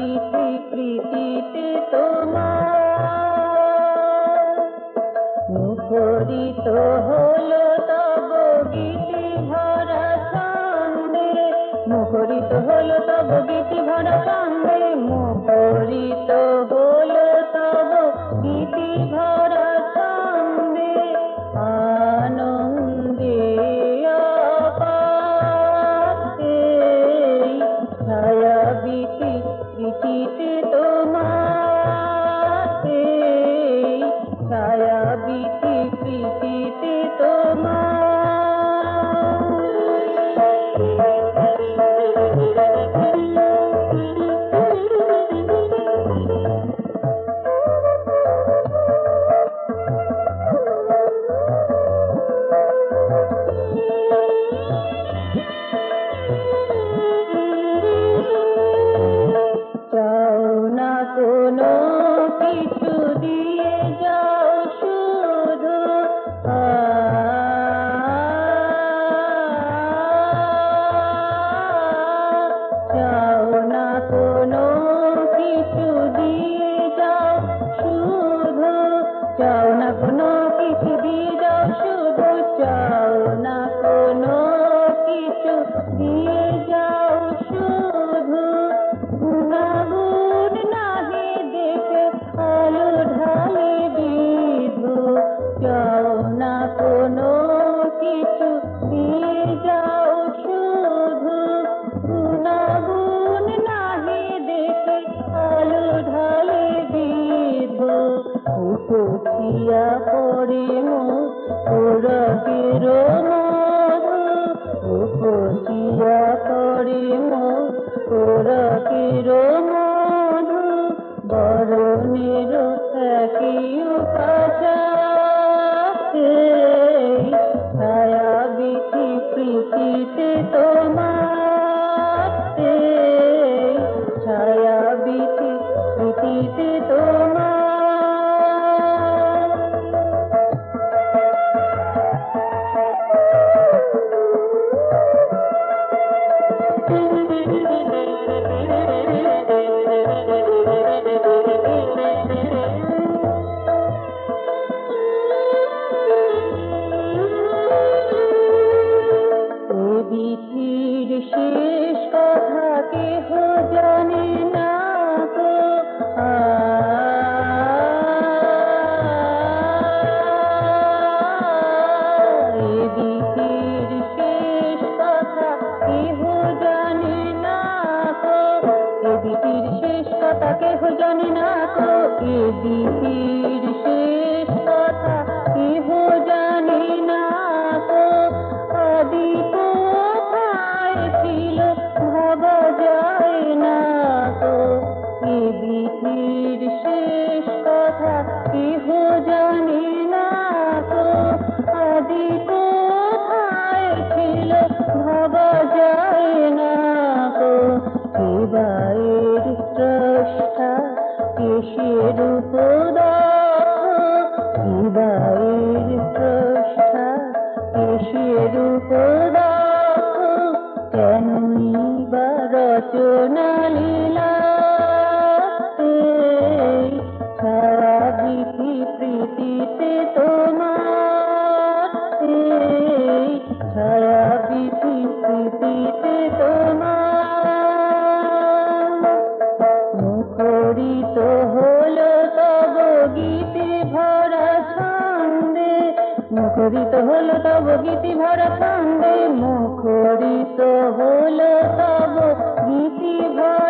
বিধি প্রীতিতে তোমার মুখরিত হলো তব গীতি ভরা ছন্দে, মুখরিত হলো তব গীতি ভরা ছন্দে, মুখরিত হলো তব গীতি ভরা ছন্দে, আনন্দে ছায়া বিধি প্রীতিতে তোমার, ছায়া বিধি প্রীতিতে তোমার। চাও না কোনো কিছু দিয়ে যাও শুধু, চাও না কোনো কিছু দিয়ে যাও শুধু, চাও না কোনো কিছু দিয়ে যাও শুধু, চাও না কোনো কিছু দিয়ে যাও শুধু, গুণাগুণ নাহি দেখে আলো ঢালে বিধু, চাও না কোনো কিছু দিয়ে যাও শুধু, গুণাগুণ নাহি দেখে আলো ঢালে বিধু, উপচিয়া পড়ে মোরকের মধু, উপচিয়া পড়ে মোরকের মধু, বরণের একই উপাসাতে, ছায়া বিধি প্রীতিতে তোমার, ছায়া বিধি প্রীতিতে তোমার। বিধির শেষ কথা কেহ জানে না গো, বিধির শেষ কথা কেহ জানে না গো, বিধির শেষ কথা কেহ জানে না গো, বিধির শেষ কথা কেহ জানে না গো, আদি কোথায় ছিল ভাবা যায় না গো, বিধির শেষ কথা কেহ জানে না গো, আদি কোথায় ছিল ভাবা যায় না গো, এবারের স্রষ্টা কেশের উপদক্ষ, এবারের স্রষ্টা কেশের উপদক্ষ, কেনই বা রচনা লীলাতে, ছায়া বিধি প্রীতিতে তোমার, ছায়া বিধি প্রীতিতে তোমার, মুখরিত হলো তব গীতি ভরা ছন্দে, মুখরিত হলো তব গীতি ভরা ছন্দে, মুখরিত হলো তব গীতি ভরা